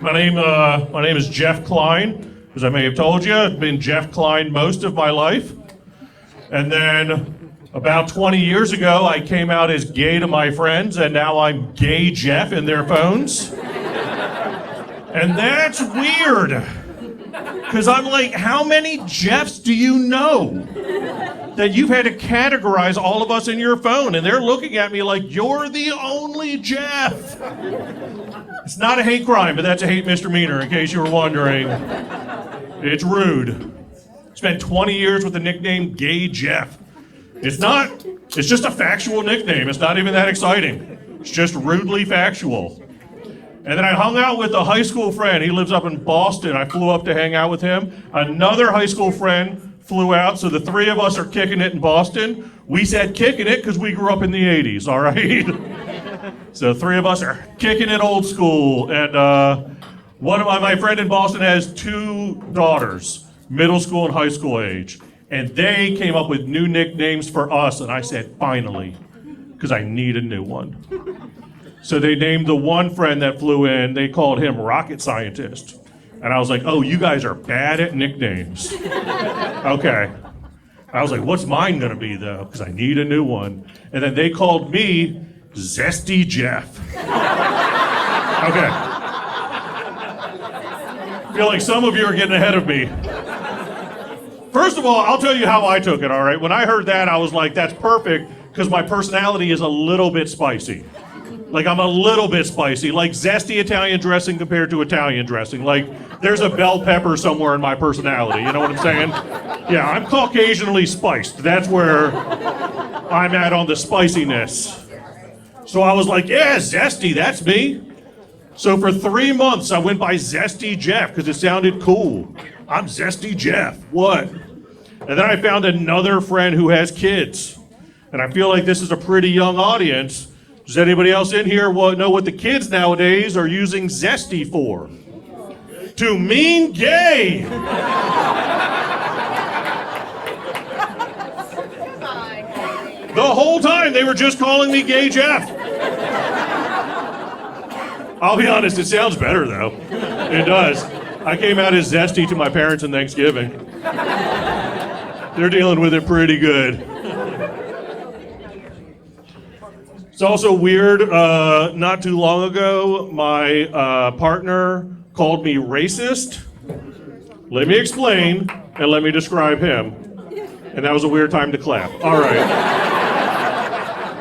My name is Jeff Klein. As I may have told you, I've been Jeff Klein most of my life. And then about 20 years ago, I came out as gay to my friends, and now I'm Gay Jeff in their phones. And that's weird. Because I'm like, how many Jeffs do you know that you've had to categorize all of us in your phone? And they're looking at me like, you're the only Jeff. It's not a hate crime, but that's a hate misdemeanor, in case you were wondering. It's rude. Spent 20 years with the nickname Gay Jeff. It's just a factual nickname. It's not even that exciting. It's just rudely factual. And then I hung out with a high school friend. He lives up in Boston. I flew up to hang out with him. Another high school friend flew out, so the three of us are kicking it in Boston. We said kicking it because we grew up in the 80s, all right? So three of us are kicking it old school. And one of my friend in Boston has two daughters, middle school and high school age. And they came up with new nicknames for us, and I said, finally, because I need a new one. So they named the one friend that flew in, they called him Rocket Scientist. And I was like, oh, you guys are bad at nicknames. Okay. I was like, what's mine gonna be though? Because I need a new one. And then they called me Zesty Jeff. Okay. I feel like some of you are getting ahead of me. First of all, I'll tell you how I took it, all right? When I heard that, I was like, that's perfect, because my personality is a little bit spicy. Like, I'm a little bit spicy, like zesty Italian dressing compared to Italian dressing. Like, there's a bell pepper somewhere in my personality, you know what I'm saying? Yeah, I'm Caucasianly spiced. That's where I'm at on the spiciness. So I was like, yeah, zesty, that's me. So for 3 months, I went by Zesty Jeff because it sounded cool. I'm Zesty Jeff, what? And then I found another friend who has kids. And I feel like this is a pretty young audience. Does anybody else in here know what the kids nowadays are using Zesty for? To mean gay! The whole time they were just calling me Gay Jeff. I'll be honest, it sounds better though. It does. I came out as Zesty to my parents on Thanksgiving. They're dealing with it pretty good. It's also weird, not too long ago, my partner called me racist. Let me explain, and let me describe him. And that was a weird time to clap. All right.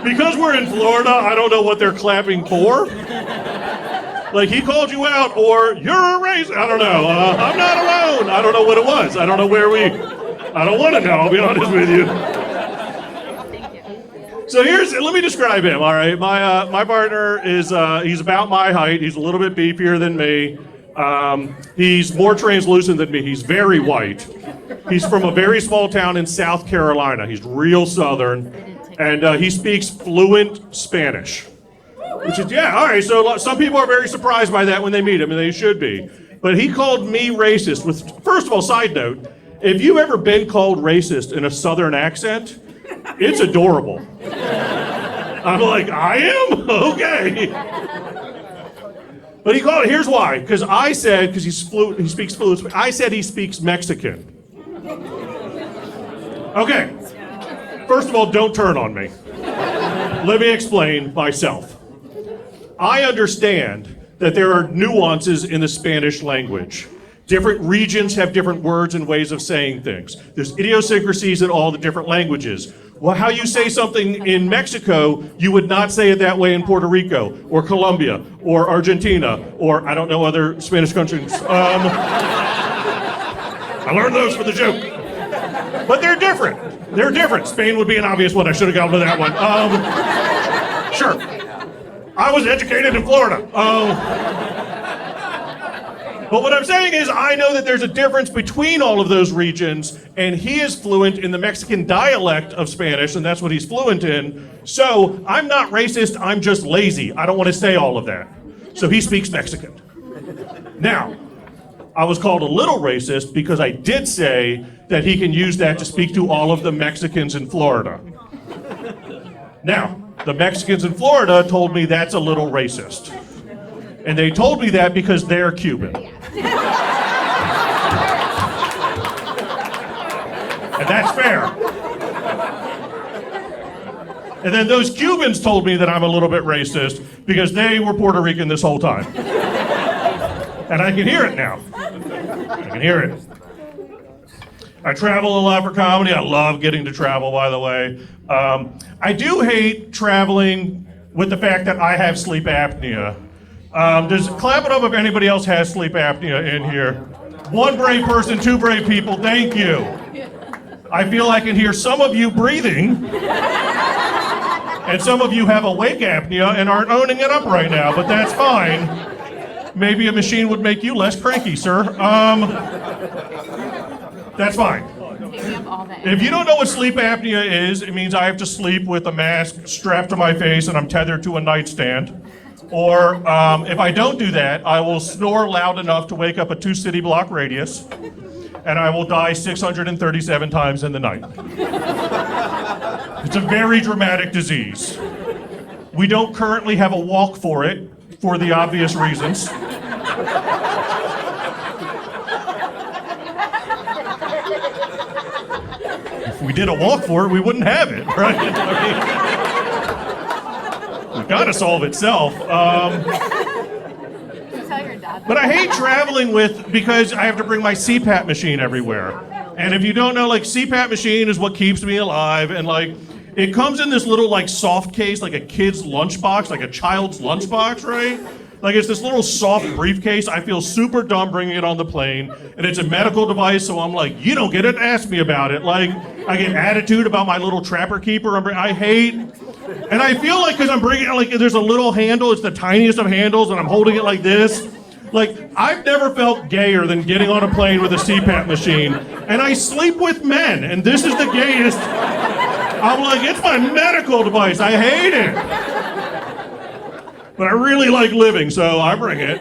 Because we're in Florida, I don't know what they're clapping for. Like, he called you out, or you're a racist. I don't know. I'm not alone. I don't know what it was. I don't know I don't want to know, I'll be honest with you. So let me describe him, all right? My partner is, he's about my height. He's a little bit beefier than me. He's more translucent than me. He's very white. He's from a very small town in South Carolina. He's real Southern. And he speaks fluent Spanish. Which is, yeah, all right, so some people are very surprised by that when they meet him, and they should be. But he called me racist. First of all, side note, if you've ever been called racist in a Southern accent, it's adorable. I'm like, I am? Okay. But here's why. Because I said, because he speaks fluent, I said he speaks Mexican. Okay. First of all, don't turn on me. Let me explain myself. I understand that there are nuances in the Spanish language. Different regions have different words and ways of saying things. There's idiosyncrasies in all the different languages. Well, how you say something in Mexico, you would not say it that way in Puerto Rico, or Colombia, or Argentina, or I don't know other Spanish countries. I learned those for the joke. But they're different. They're different. Spain would be an obvious one. I should have gone with that one. Sure. I was educated in Florida. But what I'm saying is I know that there's a difference between all of those regions, and he is fluent in the Mexican dialect of Spanish, and that's what he's fluent in. So I'm not racist, I'm just lazy. I don't want to say all of that. So he speaks Mexican. Now, I was called a little racist because I did say that he can use that to speak to all of the Mexicans in Florida. Now, the Mexicans in Florida told me that's a little racist. And they told me that because they're Cuban. And that's fair. And then those Cubans told me that I'm a little bit racist because they were Puerto Rican this whole time. And I can hear it now. I can hear it. I travel a lot for comedy. I love getting to travel, by the way. I do hate traveling with the fact that I have sleep apnea. Just clap it up if anybody else has sleep apnea in here. One brave person, two brave people, thank you. I feel I can hear some of you breathing, and some of you have awake apnea and aren't owning it up right now, but that's fine. Maybe a machine would make you less cranky, sir. That's fine. If you don't know what sleep apnea is, it means I have to sleep with a mask strapped to my face and I'm tethered to a nightstand. Or if I don't do that, I will snore loud enough to wake up a 2-city block radius, and I will die 637 times in the night. It's a very dramatic disease. We don't currently have a walk for it, for the obvious reasons. If we did a walk for it, we wouldn't have it, right? I mean, it's got to solve itself. But I hate traveling because I have to bring my CPAP machine everywhere. And if you don't know, CPAP machine is what keeps me alive. And it comes in this little soft case, like a kid's lunchbox, like a child's lunchbox, right? It's this little soft briefcase. I feel super dumb bringing it on the plane. And it's a medical device, so I'm like, you don't get it, ask me about it. I get attitude about my little trapper keeper. I hate, and I feel because I'm bringing it, there's a little handle, it's the tiniest of handles, and I'm holding it like this. I've never felt gayer than getting on a plane with a CPAP machine. And I sleep with men, and this is the gayest. I'm like, it's my medical device. I hate it. But I really like living, so I bring it.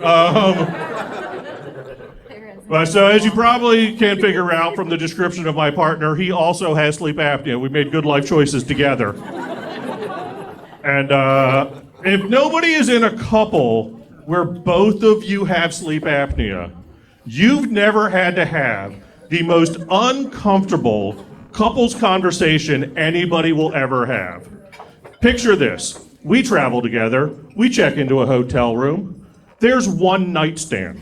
So as you probably can figure out from the description of my partner, he also has sleep apnea. We made good life choices together. And if nobody is in a couple where both of you have sleep apnea, you've never had to have the most uncomfortable couples conversation anybody will ever have. Picture this. We travel together. We check into a hotel room. There's one nightstand.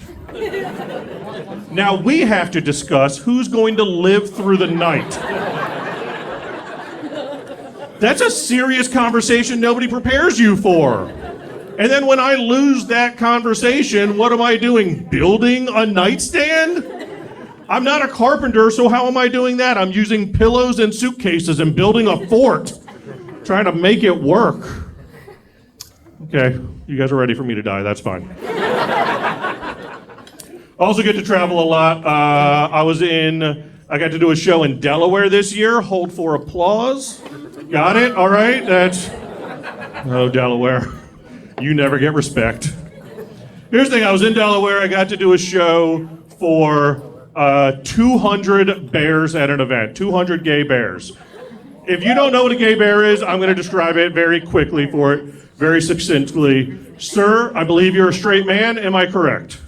Now we have to discuss who's going to live through the night. That's a serious conversation nobody prepares you for. And then when I lose that conversation, what am I doing? Building a nightstand? I'm not a carpenter, so how am I doing that? I'm using pillows and suitcases and building a fort, trying to make it work. Okay, you guys are ready for me to die, that's fine. Also get to travel a lot. I got to do a show in Delaware this year. Hold for applause. Got it? All right, oh, Delaware. You never get respect. Here's the thing, I was in Delaware, I got to do a show for 200 bears at an event, 200 gay bears. If you don't know what a gay bear is, I'm going to describe it very quickly very succinctly. Sir, I believe you're a straight man, am I correct?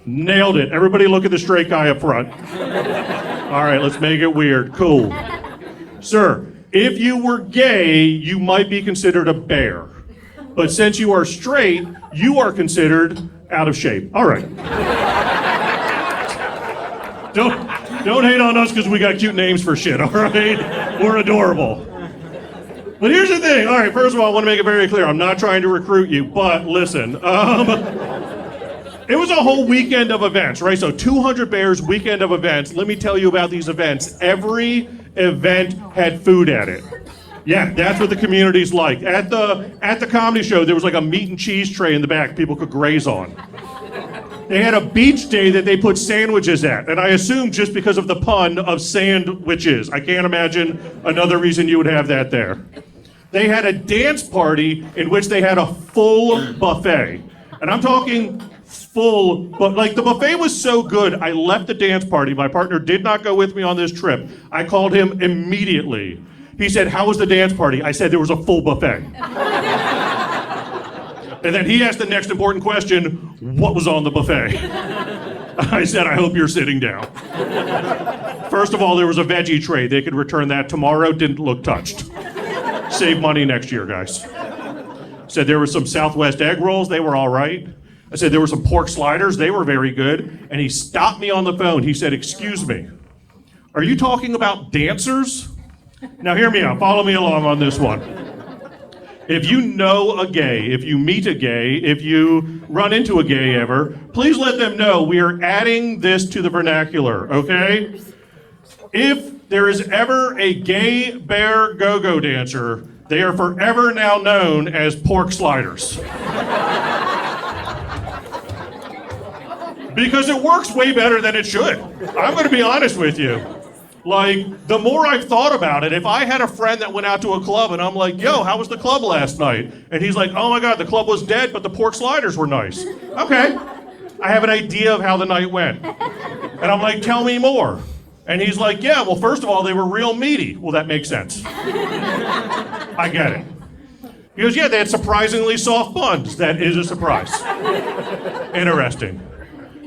Nailed it. Everybody look at the straight guy up front. All right, let's make it weird. Cool. Sir, if you were gay, you might be considered a bear. But since you are straight, you are considered out of shape. All right. Don't hate on us because we got cute names for shit, all right? We're adorable. But here's the thing. All right, first of all, I want to make it very clear. I'm not trying to recruit you, but listen. It was a whole weekend of events, right? So 200 bears, weekend of events. Let me tell you about these events. Every event had food at it. Yeah, that's what the community's like. At the comedy show, there was a meat and cheese tray in the back people could graze on. They had a beach day that they put sandwiches at, and I assume just because of the pun of sandwiches. I can't imagine another reason you would have that there. They had a dance party in which they had a full buffet. And I'm talking full, but the buffet was so good, I left the dance party. My partner did not go with me on this trip. I called him immediately. He said, "How was the dance party?" I said, "There was a full buffet." And then he asked the next important question, what was on the buffet? I said, I hope you're sitting down. First of all, there was a veggie tray. They could return that tomorrow. Didn't look touched. Save money next year, guys. Said there were some Southwest egg rolls. They were all right. I said there were some pork sliders. They were very good. And he stopped me on the phone. He said, excuse me, are you talking about dancers? Now hear me out. Follow me along on this one. If you know a gay, if you meet a gay, if you run into a gay ever, please let them know we are adding this to the vernacular, okay? If there is ever a gay bear go-go dancer, they are forever now known as pork sliders. Because it works way better than it should. I'm gonna be honest with you. Like, the more I've thought about it, if I had a friend that went out to a club and I'm like, yo, how was the club last night? And he's like, oh my God, the club was dead, but the pork sliders were nice. Okay, I have an idea of how the night went. And I'm like, tell me more. And he's like, yeah, well, first of all, they were real meaty. Well, that makes sense. I get it. He goes, yeah, they had surprisingly soft buns. That is a surprise. Interesting.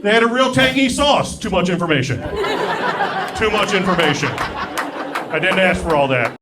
They had a real tangy sauce. Too much information. Too much information. I didn't ask for all that.